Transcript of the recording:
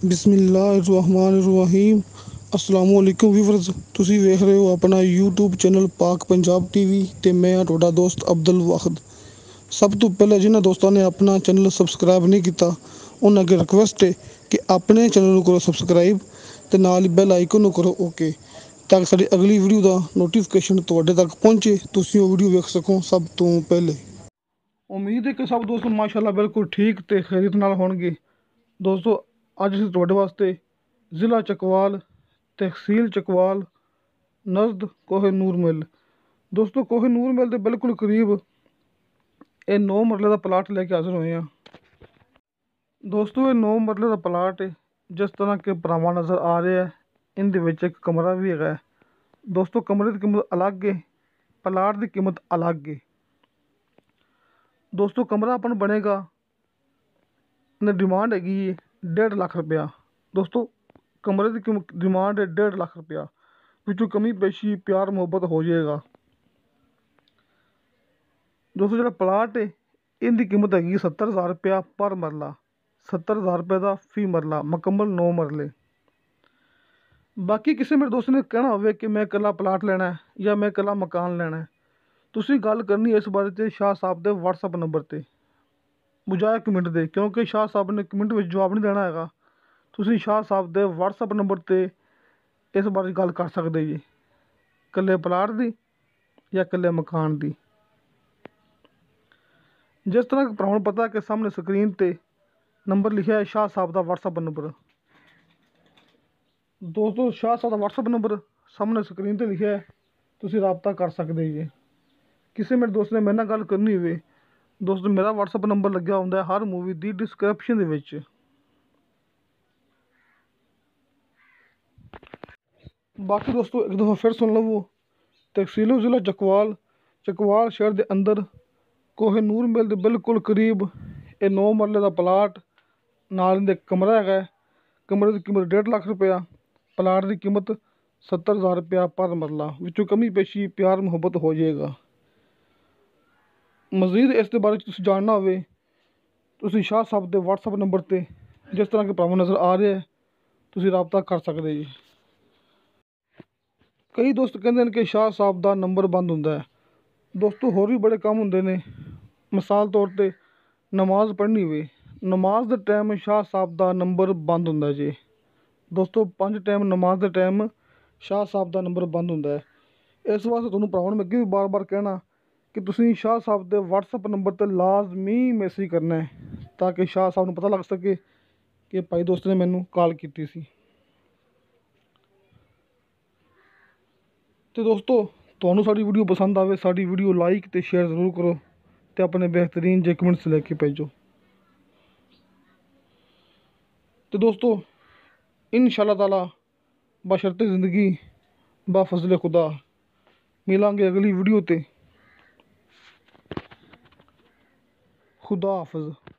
ਬਿਸਮਿਲ੍ਲਾਹਿਰਰਹਿਮਾਨਿਰਰਹੀਮ। अस्सलाम वालेकुम व्यूवर्स, ਤੁਸੀਂ ਵੇਖ ਰਹੇ ਹੋ ਆਪਣਾ YouTube ਚੈਨਲ ਪਾਕ ਪੰਜਾਬ ਟੀਵੀ ਤੇ ਮੈਂ ਹਾਂ ਤੁਹਾਡਾ ਦੋਸਤ ਅਬਦੁਲ ਵਾਹਿਦ। ਸਭ ਤੋਂ ਪਹਿਲਾਂ ਜਿਨ੍ਹਾਂ ਦੋਸਤਾਂ ਨੇ ਆਪਣਾ ਚੈਨਲ ਸਬਸਕ੍ਰਾਈਬ ਨਹੀਂ ਕੀਤਾ ਉਹਨਾਂ ਅੱਗੇ ਰਿਕੁਐਸਟ ਹੈ ਕਿ ਆਪਣੇ ਚੈਨਲ ਨੂੰ ਕਰੋ ਸਬਸਕ੍ਰਾਈਬ ਤੇ ਨਾਲ ਹੀ ਬੈਲ ਆਈਕਨ ਨੂੰ ਕਰੋ ਓਕੇ, ਤਾਂ ਕਿ ਸਾਡੀ ਅਗਲੀ ਵੀਡੀਓ ਦਾ ਨੋਟੀਫਿਕੇਸ਼ਨ ਤੁਹਾਡੇ ਤੱਕ ਪਹੁੰਚੇ, ਤੁਸੀਂ ਉਹ ਵੀਡੀਓ ਵੇਖ ਸਕੋ ਸਭ ਤੋਂ ਪਹਿਲੇ। ਉਮੀਦ ਹੈ ਕਿ ਸਭ ਦੋਸਤ ਮਾਸ਼ਾਅੱਲਾ ਬਿਲਕੁਲ ਠੀਕ ਤੇ ਖੈਰੀਅਤ ਨਾਲ ਹੋਣਗੇ। ਦੋਸਤੋ, ਅੱਜ ਅਸੀਂ ਤੁਹਾਡੇ ਵਾਸਤੇ ਜ਼ਿਲ੍ਹਾ ਚਕਵਾਲ, ਤਹਿਸੀਲ ਚਕਵਾਲ, ਨਜ਼ਦ ਕੋਹ-ਏ-ਨੂਰ ਮਿੱਲ, ਦੋਸਤੋ ਕੋਹ-ਏ-ਨੂਰ ਮਿੱਲ ਦੇ ਬਿਲਕੁਲ ਕਰੀਬ ਇਹ 9 ਮਰਲੇ ਦਾ ਪਲਾਟ ਲੈ ਕੇ ਹਾਜ਼ਰ ਹੋਏ ਹਾਂ। ਦੋਸਤੋ ਇਹ 9 ਮਰਲੇ ਦਾ ਪਲਾਟ ਹੈ, ਜਿਸ ਤਰ੍ਹਾਂ ਕਿ ਭਰਾਵਾਂ ਨਜ਼ਰ ਆ ਰਿਹਾ ਹੈ। ਇਹਦੇ ਵਿੱਚ ਇੱਕ ਕਮਰਾ ਵੀ ਹੈਗਾ। ਦੋਸਤੋ ਕਮਰੇ ਦੀ ਕੀਮਤ ਅਲੱਗ ਹੈ, ਪਲਾਟ ਦੀ ਕੀਮਤ ਅਲੱਗ ਹੈ। ਦੋਸਤੋ ਕਮਰਾ ਆਪਾਂ ਨੂੰ ਬਣੇਗਾ, ਇਹਦੀ ਡਿਮਾਂਡ ਹੈਗੀ ਹੈ 1.5 ਲੱਖ ਰੁਪਇਆ। ਦੋਸਤੋ ਕਮਰੇ ਦੀ ਡਿਮਾਂਡ ਹੈ 1.5 ਲੱਖ ਰੁਪਇਆ, ਵਿੱਚੋਂ ਕਮੀ ਪੇਸ਼ੀ ਪਿਆਰ ਮੁਹੱਬਤ ਹੋ ਜਾਏਗਾ। ਦੋਸਤੋ ਜਿਹੜਾ ਪਲਾਟ ਹੈ ਇਹਦੀ ਕੀਮਤ ਹੈਗੀ 70,000 ਰੁਪਇਆ ਪਰ ਮਰਲਾ, 70,000 ਰੁਪਏ ਦਾ ਫੀ ਮਰਲਾ, ਮੁਕੰਮਲ 9 ਮਰਲੇ। ਬਾਕੀ ਕਿਸੇ ਮੇਰੇ ਦੋਸਤ ਨੇ ਕਹਿਣਾ ਹੋਵੇ ਕਿ ਮੈਂ ਇਕੱਲਾ ਪਲਾਟ ਲੈਣਾ ਜਾਂ ਮੈਂ ਇਕੱਲਾ ਮਕਾਨ ਲੈਣਾ, ਤੁਸੀਂ ਗੱਲ ਕਰਨੀ ਇਸ ਬਾਰੇ 'ਤੇ ਸ਼ਾਹ ਸਾਹਿਬ ਦੇ WhatsApp ਨੰਬਰ 'ਤੇ ਬਜਾਏ ਕਮੈਂਟ ਦੇ, ਕਿਉਂਕਿ ਸ਼ਾਹ ਸਾਹਿਬ ਨੇ ਕਮੈਂਟ ਵਿੱਚ ਜਵਾਬ ਨਹੀਂ ਦੇਣਾ ਹੈਗਾ। ਤੁਸੀਂ ਸ਼ਾਹ ਸਾਹਿਬ ਦੇ WhatsApp ਨੰਬਰ 'ਤੇ ਇਸ ਬਾਰੇ ਗੱਲ ਕਰ ਸਕਦੇ ਜੀ, ਇਕੱਲੇ ਪਲਾਟ ਦੀ ਜਾਂ ਇਕੱਲੇ ਮਕਾਨ ਦੀ। ਜਿਸ ਤਰ੍ਹਾਂ ਕਿ ਭਰਾਵਾਂ ਨੂੰ ਪਤਾ ਕਿ ਸਾਹਮਣੇ ਸਕਰੀਨ 'ਤੇ ਨੰਬਰ ਲਿਖਿਆ ਹੈ ਸ਼ਾਹ ਸਾਹਿਬ ਦਾ WhatsApp ਨੰਬਰ। ਦੋਸਤੋ ਸ਼ਾਹ ਸਾਹਿਬ ਦਾ WhatsApp ਨੰਬਰ ਸਾਹਮਣੇ ਸਕਰੀਨ 'ਤੇ ਲਿਖਿਆ ਹੈ, ਤੁਸੀਂ ਰਾਬਤਾ ਕਰ ਸਕਦੇ ਜੀ। ਕਿਸੇ ਮੇਰੇ ਦੋਸਤ ਨੇ ਮੇਰੇ ਨਾਲ ਗੱਲ ਕਰਨੀ ਹੋਵੇ, ਦੋਸਤੋ ਮੇਰਾ WhatsApp ਨੰਬਰ ਲੱਗਿਆ ਹੁੰਦਾ ਹਰ ਮੂਵੀ ਦੀ ਡਿਸਕ੍ਰਿਪਸ਼ਨ ਦੇ ਵਿੱਚ। ਬਾਕੀ ਦੋਸਤੋ ਇੱਕ ਦਫਾ ਫਿਰ ਸੁਣ ਲਵੋ, ਤਹਿਸੀਲ ਜ਼ਿਲ੍ਹਾ ਚਕਵਾਲ, ਚਕਵਾਲ ਸ਼ਹਿਰ ਦੇ ਅੰਦਰ ਕੋਹ-ਏ-ਨੂਰ ਮਿੱਲ ਦੇ ਬਿਲਕੁਲ ਕਰੀਬ ਇਹ 9 ਮਰਲੇ ਦਾ ਪਲਾਟ, ਨਾਲ ਇਹਦੇ ਕਮਰਾ ਹੈਗਾ। ਕਮਰੇ ਦੀ ਕੀਮਤ 1.5 ਲੱਖ ਰੁਪਇਆ, ਪਲਾਟ ਦੀ ਕੀਮਤ 70,000 ਰੁਪਇਆ ਪਰ ਮਰਲਾ, ਵਿੱਚੋਂ ਕਮੀ ਪੇਸ਼ੀ ਪਿਆਰ ਮੁਹੱਬਤ ਹੋ ਜਾਏਗਾ। ਮਜ਼ੀਦ ਇਸ ਦੇ ਬਾਰੇ ਤੁਸੀਂ ਜਾਣਨਾ ਹੋਵੇ, ਤੁਸੀਂ ਸ਼ਾਹ ਸਾਹਿਬ ਦੇ WhatsApp ਨੰਬਰ 'ਤੇ ਜਿਸ ਤਰ੍ਹਾਂ ਕਿ ਭਰਾਵਾਂ ਨਜ਼ਰ ਆ ਰਿਹਾ ਤੁਸੀਂ ਰਾਬਤਾ ਕਰ ਸਕਦੇ ਜੀ। ਕਈ ਦੋਸਤ ਕਹਿੰਦੇ ਨੇ ਕਿ ਸ਼ਾਹ ਸਾਹਿਬ ਦਾ ਨੰਬਰ ਬੰਦ ਹੁੰਦਾ ਹੈ। ਦੋਸਤੋ ਹੋਰ ਵੀ ਬੜੇ ਕੰਮ ਹੁੰਦੇ ਨੇ, ਮਿਸਾਲ ਤੌਰ 'ਤੇ ਨਮਾਜ਼ ਪੜ੍ਹਨੀ ਹੋਵੇ, ਨਮਾਜ਼ ਦੇ ਟਾਈਮ ਸ਼ਾਹ ਸਾਹਿਬ ਦਾ ਨੰਬਰ ਬੰਦ ਹੁੰਦਾ ਜੀ। ਦੋਸਤੋ 5 ਟਾਈਮ ਨਮਾਜ਼ ਦੇ ਟਾਈਮ ਸ਼ਾਹ ਸਾਹਿਬ ਦਾ ਨੰਬਰ ਬੰਦ ਹੁੰਦਾ ਹੈ। ਇਸ ਵਾਸਤੇ ਤੁਹਾਨੂੰ ਭਰਾਵਾਂ ਨੂੰ ਮੈਂ ਅੱਗੇ ਵੀ ਬਾਰ-ਬਾਰ ਕਹਿਣਾ ਕਿ ਤੁਸੀਂ ਸ਼ਾਹ ਸਾਹਿਬ ਦੇ WhatsApp ਨੰਬਰ 'ਤੇ ਲਾਜ਼ਮੀ ਮੈਸੇਜ ਕਰਨਾ ਹੈ, ਤਾਂ ਕਿ ਸ਼ਾਹ ਸਾਹਿਬ ਨੂੰ ਪਤਾ ਲੱਗ ਸਕੇ ਕਿ ਭਾਈ ਦੋਸਤ ਨੇ ਮੈਨੂੰ ਕਾਲ ਕੀਤੀ ਸੀ। ਅਤੇ ਦੋਸਤੋ ਤੁਹਾਨੂੰ ਸਾਡੀ ਵੀਡੀਓ ਪਸੰਦ ਆਵੇ, ਸਾਡੀ ਵੀਡੀਓ ਲਾਈਕ ਅਤੇ ਸ਼ੇਅਰ ਜ਼ਰੂਰ ਕਰੋ ਅਤੇ ਆਪਣੇ ਬਿਹਤਰੀਨ ਜਿਹੇ ਕਮੈਂਟਸ ਲੈ ਕੇ ਭੇਜੋ। ਅਤੇ ਦੋਸਤੋ इंशाअल्लाह ताला बशर्ते ज़िंदगी बा फज़ले खुदा मिलांगे अगली वीडियो ते। खुदा हाफिज़।